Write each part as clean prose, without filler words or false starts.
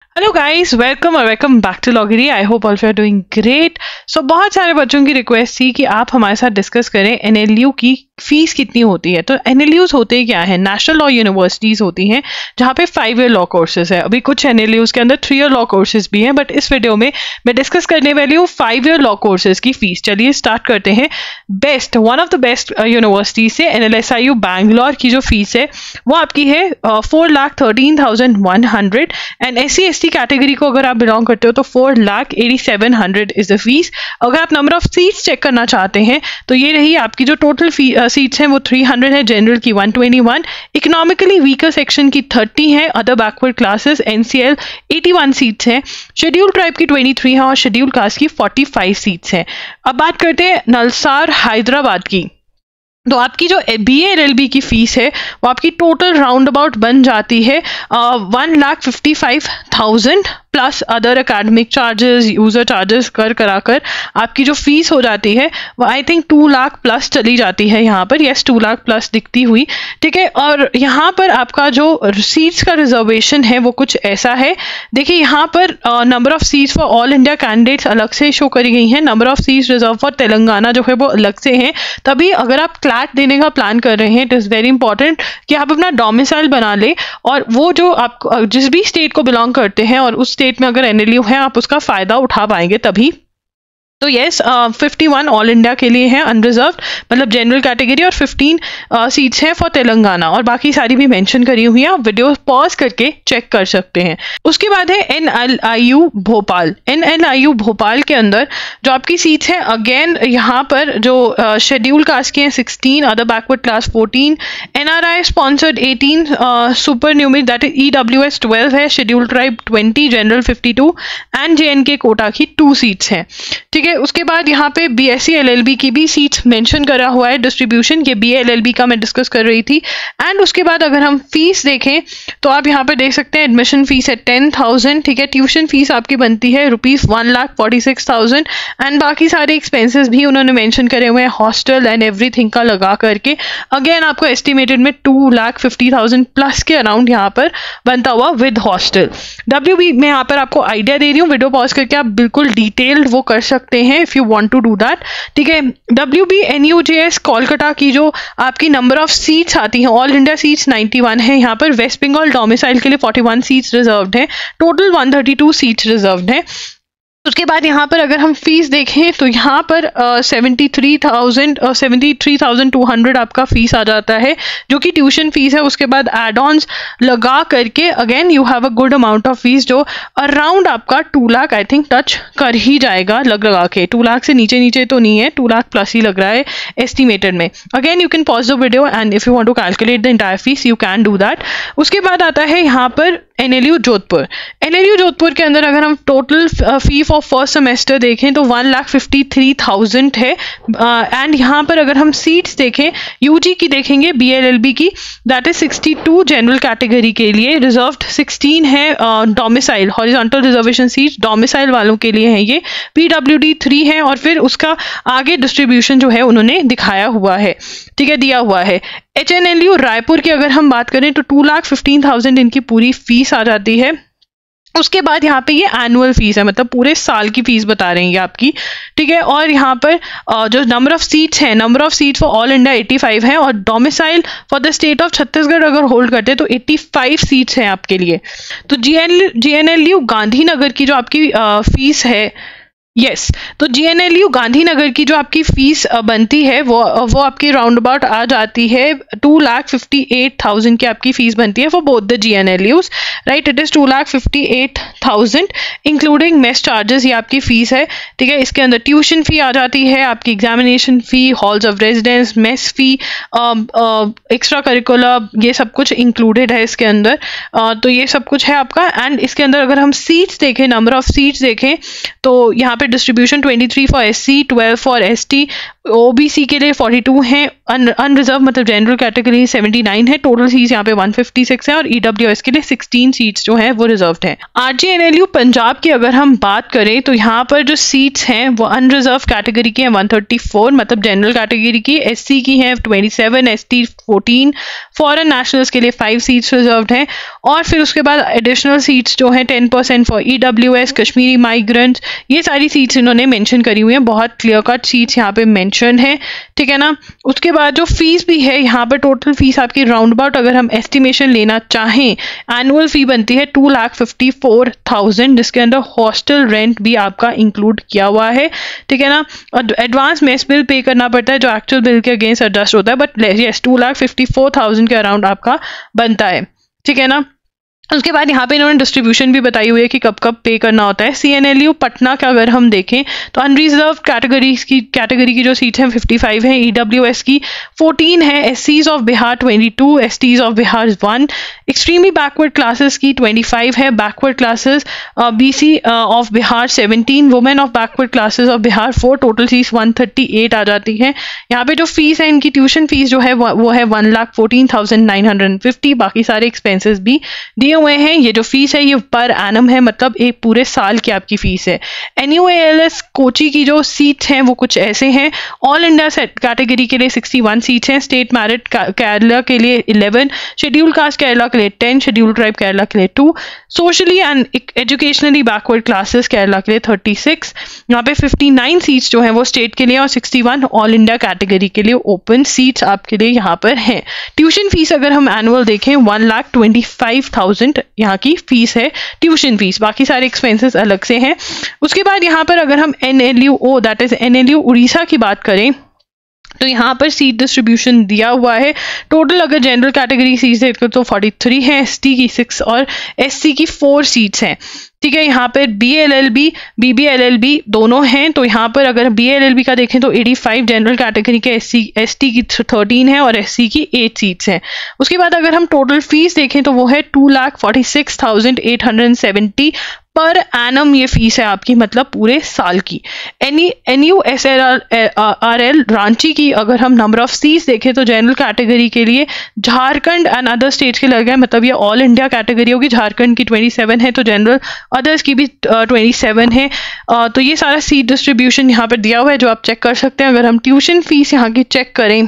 Hello guys, welcome back to Lawgri. I hope all you are doing great. So बहुत सारे बच्चों की request थी कि आप हमारे साथ डिस्कस करें एनएलयू की फीस कितनी होती है। तो एनएलयूज होते क्या है? नेशनल लॉ यूनिवर्सिटीज होती हैं जहाँ पे 5 ईयर लॉ कोर्सेज है। अभी कुछ एनएलयूज के अंदर 3 ईयर लॉ कोर्सेज भी हैं, बट इस वीडियो में मैं डिस्कस करने वाली हूँ 5 ईयर लॉ कोर्सेज की फीस। चलिए स्टार्ट करते हैं। One of the best universities से NLSIU बैंगलोर की जो फीस है वो आपकी है 4,13,100 एंड SC/ST कैटेगरी को अगर आप बिलोंग करते हो तो 4,87,100 इज द फीस। अगर आप नंबर ऑफ सीट्स चेक करना चाहते हैं तो ये रही आपकी जो टोटल सीट्स हैं वो 300 है, जनरल की 121, इकोनॉमिकली वीकर सेक्शन की 30 है, other backward classes NCL 81 seats हैं, शेड्यूल ट्राइब की 23 है और शेड्यूल कास्ट की 45 सीट्स हैं। अब बात करते हैं नलसार हैदराबाद की। तो आपकी जो BA LLB की फीस है वो आपकी टोटल राउंड अबाउट बन जाती है 1,55,000 plus other academic charges, user charges कराकर आपकी जो फीस हो जाती है वो आई थिंक 2 लाख प्लस चली जाती है यहाँ पर। यस, 2 लाख प्लस दिखती हुई, ठीक है। और यहाँ पर आपका जो सीट्स का रिजर्वेशन है वो कुछ ऐसा है। देखिए यहाँ पर number of seats for all India candidates अलग से शो करी गई हैं, number of seats reserve for Telangana जो है वो अलग से हैं। तभी अगर आप क्लैट देने का प्लान कर रहे हैं इट इज़ वेरी इंपॉर्टेंट कि आप अपना डोमिसाइल बना ले और वो जो आप जिस भी स्टेट को बिलोंग करते हैं और उस स्टेट में अगर एनएलयू है आप उसका फायदा उठा पाएंगे तभी। तो यस, 51 ऑल इंडिया के लिए है अनरिजर्व्ड, मतलब जनरल कैटेगरी, और 15 सीट्स हैं फॉर तेलंगाना, और बाकी सारी भी मेंशन करी हुई हैं। आप वीडियो पॉज करके चेक कर सकते हैं। उसके बाद है NLIU भोपाल। NLIU भोपाल के अंदर जो आपकी सीट्स हैं, अगेन यहाँ पर जो शेड्यूल कास्ट के हैं 16, other backward class 14, NRI sponsored 18, super numeric that is EWS 12 है, schedule tribe 20, general 52 and JNK quota की 2 सीट्स हैं, ठीक है। उसके बाद यहाँ पे BSc LLB की भी सीट्स मेंशन करा हुआ है, डिस्ट्रीब्यूशन के BA LLB का मैं डिस्कस कर रही थी। एंड उसके बाद अगर हम फीस देखें तो आप यहाँ पे देख सकते हैं एडमिशन फीस है 10,000, ठीक है। ट्यूशन फीस आपकी बनती है ₹1,46,000 एंड बाकी सारे एक्सपेंसेस भी उन्होंने मेंशन करे हुए हैं, हॉस्टल एंड एवरीथिंग का लगा करके अगेन आपको एस्टिमेटेड में 2,50,000 प्लस के अराउंड यहाँ पर बनता हुआ विद हॉस्टल। WB मैं यहाँ पर आपको आइडिया दे रही हूँ, वीडियो पॉज करके आप बिल्कुल डिटेल्ड वो कर सकते हैं if you want to do that, ठीक है। WB NUJS कोलकाता की जो आपकी नंबर ऑफ सीट्स आती हैं, ऑल इंडिया सीट्स 91 है, यहाँ पर वेस्ट बंगाल डोमिसाइल के लिए 41 सीट्स रिजर्व्ड है, टोटल 132 सीट्स रिजर्व्ड है। उसके बाद यहाँ पर अगर हम फीस देखें तो यहाँ पर 73,200 आपका फीस आ जाता है जो कि ट्यूशन फीस है। उसके बाद एड ऑन्स लगा करके again you have a good amount of fees जो अराउंड आपका 2 लाख आई थिंक टच कर ही जाएगा लगा के। 2 लाख से नीचे तो नहीं है, 2 लाख प्लस ही लग रहा है एस्टिमेटेड में। Again you can pause the video and if you want to calculate the entire fees you can do that. उसके बाद आता है यहाँ पर NLU जोधपुर। NLU जोधपुर के अंदर अगर हम total fee for first semester देखें तो 1,53,000 है एंड यहाँ पर अगर हम सीट्स देखें UG की देखेंगे BA LLB की दैट इज 62 जनरल कैटेगरी के लिए, रिजर्व्ड 16 है, domicile horizontal reservation seats domicile वालों के लिए हैं ये, PWD 3 है और फिर उसका आगे डिस्ट्रीब्यूशन जो है उन्होंने दिखाया हुआ है, ठीक है, दिया हुआ है। HNLU रायपुर की अगर हम बात करें तो 2,15,000 इनकी पूरी फीस आ जाती है। उसके बाद यहाँ पे ये एनुअल फीस है, मतलब पूरे साल की फीस बता रहे हैं ये आपकी, ठीक है। और यहाँ पर जो नंबर ऑफ सीट्स हैं, number of seats for all India 85 है और domicile for the state of Chhattisgarh अगर होल्ड करते हैं तो 85 सीट्स हैं आपके लिए। तो GNLU गांधीनगर की जो आपकी फीस है, यस, तो GNLU गांधीनगर की जो आपकी फीस बनती है वो आपकी राउंड अबाउट आ जाती है 2,58,000 की आपकी फीस बनती है for both the GNLUs, right. It is 2,58,000 including mess charges ये आपकी फीस है, ठीक है। इसके अंदर ट्यूशन फी आ जाती है, आपकी examination fee, halls of residence, mess fee, extra curricular, ये सब कुछ इंक्लूडेड है इसके अंदर। तो ये सब कुछ है आपका। एंड इसके अंदर अगर हम सीट्स देखें, नंबर ऑफ सीट्स देखें तो यहाँ पे distribution 23 for SC, 12 for ST, OBC के लिए 42 हैं, अनरिजर्व मतलब जनरल कैटेगरी 79 है, टोटल सीट्स यहाँ पे 156 है और EWS के लिए 16 सीट्स जो हैं वो रिजर्व्ड हैं। RGNLU पंजाब की अगर हम बात करें तो यहाँ पर जो सीट्स हैं वो अनरिजर्व कैटेगरी की हैं 134, मतलब जनरल कैटेगरी की, SC की हैं 27, ST 14, फॉरेन नेशनल्स के लिए 5 सीट्स रिजर्व्ड हैं और फिर उसके बाद एडिशनल सीट्स जो हैं 10% फॉर EWS, कश्मीरी माइग्रेंट्स, ये सारी सीट्स इन्होंने मेंशन करी हुई हैं, बहुत क्लियर कट सीट्स यहाँ पे मेंशन है, ठीक है ना। उसके बाद जो फीस भी है यहाँ पर टोटल फीस आपकी राउंड अबाउट अगर हम एस्टिमेशन लेना चाहें एनुअल फी बनती है 2,54,000, जिसके अंदर हॉस्टल रेंट भी आपका इंक्लूड किया हुआ है, ठीक है ना। और एडवांस मेस बिल पे करना पड़ता है जो एक्चुअल बिल के अगेंस्ट एडजस्ट होता है, बट यस 2,54,000 के अराउंड आपका बनता है, ठीक है ना। उसके बाद यहाँ पे इन्होंने डिस्ट्रीब्यूशन भी बताई हुई है कि कब कब पे करना होता है। CNLU पटना का अगर हम देखें तो अनरिजर्व कैटेगरी की जो सीट है 55 है, EWS की 14 है, SCs of Bihar 22, STs of Bihar 1, extremely backward classes की 25 है, backward classes BC of Bihar 17, women of backward classes of Bihar 4, total fees 138 आ जाती है। यहाँ पे जो फीस है इनकी ट्यूशन फीस जो है वो है 1,14,950, बाकी सारे एक्सपेंसेस भी दिए हुए हैं। ये जो फीस है ये पर एनम है, मतलब एक पूरे साल की आपकी फीस है। NUALS कोची की जो सीट्स हैं वो कुछ ऐसे हैं, ऑल इंडिया कैटेगरी के लिए 61 सीट्स हैं, स्टेट मेरिट केरला के लिए 11, शेड्यूल कास्ट केरला के लिए 10, शेड्यूल ट्राइब केरला के लिए 2, socially and educationally backward classes Kerala के लिए 36, यहाँ पे 59 सीट्स जो हैं वो स्टेट के लिए और 61 ऑल इंडिया कैटेगरी के लिए ओपन सीट्स आपके लिए यहाँ पर हैं। ट्यूशन फीस अगर हम एनुअल देखें 1,25,000 यहाँ की फीस है ट्यूशन फीस, बाकी सारे एक्सपेंसेस अलग से हैं। उसके बाद यहाँ पर अगर हम NLU that is NLU Orissa की बात करें तो यहाँ पर सीट डिस्ट्रीब्यूशन दिया हुआ है। टोटल अगर जनरल कैटेगरी सीट्स देखो तो 43 है, ST की 6 और SC की 4 सीट्स हैं, ठीक है। यहाँ पर BLLB BBLLB दोनों हैं, तो यहाँ पर अगर BLLB का देखें तो 85 जनरल कैटेगरी के, ST की 13 है और SC की 8 सीट्स हैं। उसके बाद अगर हम टोटल फीस देखें तो वो है 2,46,870 पर एनम ये फीस है आपकी, मतलब पूरे साल की। NUSRL रांची की अगर हम नंबर ऑफ सीट्स देखें तो जनरल कैटेगरी के लिए झारखंड एंड अदर स्टेट्स के लगे हैं, मतलब ये ऑल इंडिया कैटेगरी होगी। झारखंड की 27 है तो जनरल अदर्स की भी 27 है। तो ये सारा सीट डिस्ट्रीब्यूशन यहाँ पर दिया हुआ है जो आप चेक कर सकते हैं। अगर हम ट्यूशन फीस यहाँ की चेक करें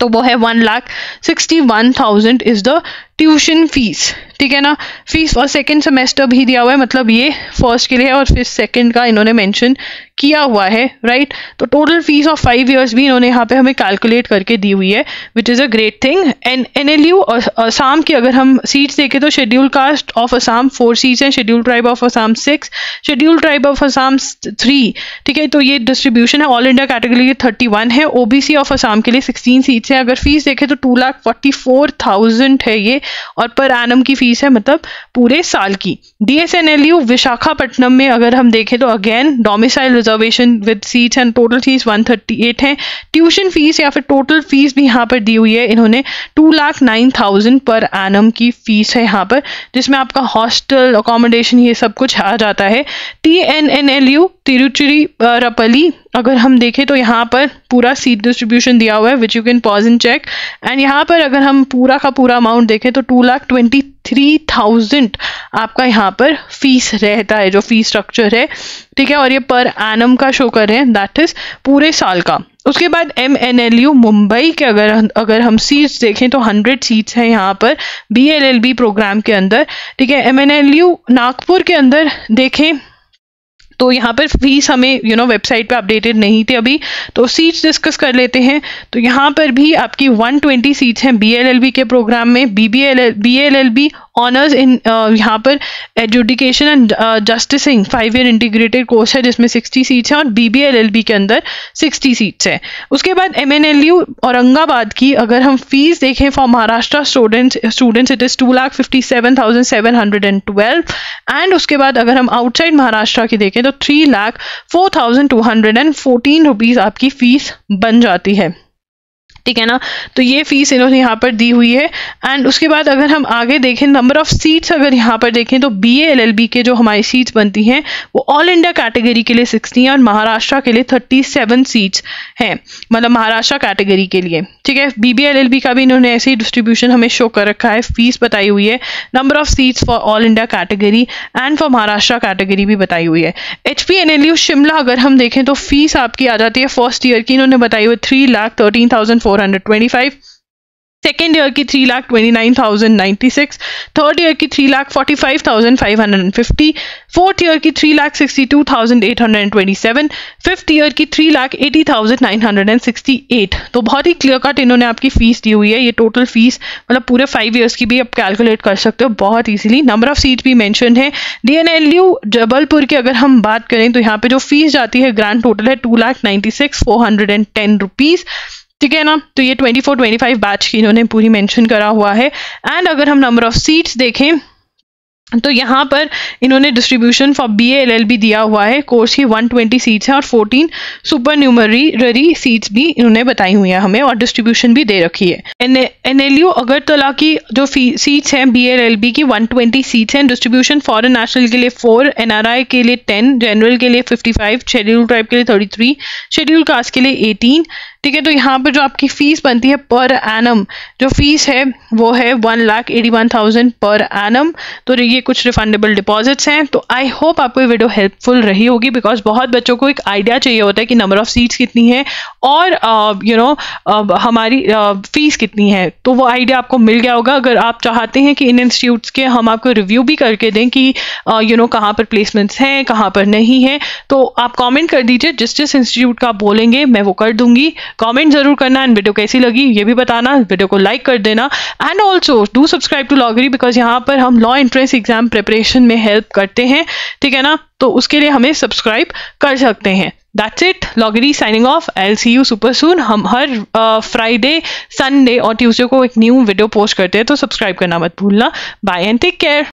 तो वो है 1,61,000 इज द ट्यूशन फीस, ठीक है ना। फीस और सेकेंड सेमेस्टर भी दिया हुआ है, मतलब ये फर्स्ट के लिए और फिर सेकेंड का इन्होंने मेंशन किया हुआ है, राइट। तो टोटल फीस ऑफ 5 इयर्स भी इन्होंने यहाँ पे हमें कैलकुलेट करके दी हुई है, which is a great thing. And NLU और असम की अगर हम सीट्स देखें तो schedule caste of Assam 4 seats हैं, schedule tribe of Assam 6, schedule tribe of Assam 3, ठीक है। तो ये डिस्ट्रीब्यूशन है। ऑल इंडिया कैटेगरी 31 है, OBC ऑफ असम के लिए 16 सीट्स हैं। अगर फीस देखें तो 2,44,000 है ये और पर एनम की फीस है, मतलब पूरे साल की। DSNLU विशाखापट्टनम में अगर हम देखें तो again domicile reservation with seats and total fees 138 है। ट्यूशन फीस या फिर टोटल फीस भी यहाँ पर दी हुई है इन्होंने 2,09,000 पर एनम की फीस है यहाँ पर, जिसमें आपका हॉस्टल अकोमोडेशन ये सब कुछ आ जाता है। TNNLU तिरुचिरापल्ली अगर हम देखें तो यहाँ पर पूरा सीट डिस्ट्रीब्यूशन दिया हुआ है which you can pause and check. And यहाँ पर अगर हम पूरा का पूरा अमाउंट देखें तो 2,23,000 आपका यहाँ पर फीस रहता है, जो फीस स्ट्रक्चर है, ठीक है। और ये पर एनम का शो कर रहे हैं, दैट इज पूरे साल का। उसके बाद MNLU मुंबई के अगर हम सीट्स देखें तो 100 सीट्स हैं यहाँ पर BLLB प्रोग्राम के अंदर, ठीक है। MNLU नागपुर के अंदर देखें तो यहाँ पर फीस हमें वेबसाइट पे अपडेटेड नहीं थे अभी, तो सीट्स डिस्कस कर लेते हैं। तो यहाँ पर भी आपकी 120 सीट्स हैं BLLB के प्रोग्राम में। BLLB ऑनर्स इन यहाँ पर education and justicing 5 year integrated course है जिसमें 60 सीट्स हैं और BBLLB के अंदर 60 सीट्स हैं। उसके बाद MNLU औरंगाबाद की अगर हम फीस देखें for Maharashtra students it is 2,57,712 and उसके बाद अगर हम आउटसाइड महाराष्ट्र की देखें तो 3,04,214 रुपीज़ आपकी फीस बन जाती है। ठीक है ना। तो ये फीस इन्होंने यहाँ पर दी हुई है। एंड उसके बाद अगर हम आगे देखें नंबर ऑफ सीट्स अगर यहाँ पर देखें तो BA LLB के जो हमारी सीट्स बनती हैं वो ऑल इंडिया कैटेगरी के लिए 60 और महाराष्ट्र के लिए 37 सीट्स हैं, मतलब महाराष्ट्र कैटेगरी के लिए। ठीक है, BBA LLB का भी इन्होंने ऐसे ही डिस्ट्रीब्यूशन हमें शो कर रखा है, फीस बताई हुई है, number of seats for all India category and for Maharashtra category भी बताई हुई है। HPNLU शिमला अगर हम देखें तो फीस आपकी आ जाती है फर्स्ट ईयर की इन्होंने बताई हुई 3,13,425, सेकेंड ईयर की 3,29,096, थर्ड ईयर की 3,45,550, फोर्थ ईयर की 3,62,827, फिफ्थ ईयर की 3,80,968। तो बहुत ही क्लियर कट इन्होंने आपकी फीस दी हुई है। ये टोटल फीस मतलब पूरे 5 ईयर्स की भी आप कैलकुलेट कर सकते हो बहुत इजीली। नंबर ऑफ सीट भी मेंशन है। DNLU जबलपुर की अगर हम बात करें तो यहाँ पे जो फीस जाती है ग्रांड टोटल है 2,96,410 रुपीज। ठीक है ना, तो ये 24-25 बैच की इन्होंने पूरी मेंशन करा हुआ है। एंड अगर हम नंबर ऑफ सीट्स देखें तो यहाँ पर इन्होंने डिस्ट्रीब्यूशन फॉर BA LLB दिया हुआ है। कोर्स की 120 सीट्स हैं और 14 सुपर न्यूमररी सीट्स भी इन्होंने बताई हुई हैं हमें और डिस्ट्रीब्यूशन भी दे रखी है। NLU अगरतला की जो सीट्स हैं BA LLB की 120 सीट्स हैं, डिस्ट्रीब्यूशन फॉरेन नेशनल के लिए 4, NRI के लिए 10, जनरल के लिए 55, शेड्यूल ट्राइब के लिए 33, शेड्यूल कास्ट के लिए 18। ठीक है, तो यहाँ पर जो आपकी फीस बनती है पर एनम जो फीस है वो है 1,81,000 पर एनम। तो ये कुछ रिफंडेबल डिपॉजिट्स हैं। तो आई होप आपको ये वीडियो हेल्पफुल रही होगी, बिकॉज बहुत बच्चों को एक आइडिया चाहिए होता है कि नंबर ऑफ सीट्स कितनी है और हमारी फीस कितनी है। तो वो आइडिया आपको मिल गया होगा। अगर आप चाहते हैं कि इन इंस्टीट्यूट्स के हम आपको रिव्यू भी करके दें कि कहाँ पर प्लेसमेंट्स हैं कहाँ पर नहीं है, तो आप कॉमेंट कर दीजिए। जिस जिस इंस्टीट्यूट का आप बोलेंगे मैं वो कर दूंगी। कमेंट जरूर करना एंड वीडियो कैसी लगी ये भी बताना, वीडियो को लाइक कर देना and also do subscribe to Lawgri because यहाँ पर हम लॉ एंट्रेंस एग्जाम प्रिपरेशन में हेल्प करते हैं। ठीक है ना, तो उसके लिए हमें सब्सक्राइब कर सकते हैं। That's it, Lawgri signing off. I will see you super soon. हम हर फ्राइडे, संडे और ट्यूसडे को एक न्यू वीडियो पोस्ट करते हैं, तो सब्सक्राइब करना मत भूलना। Bye and take care.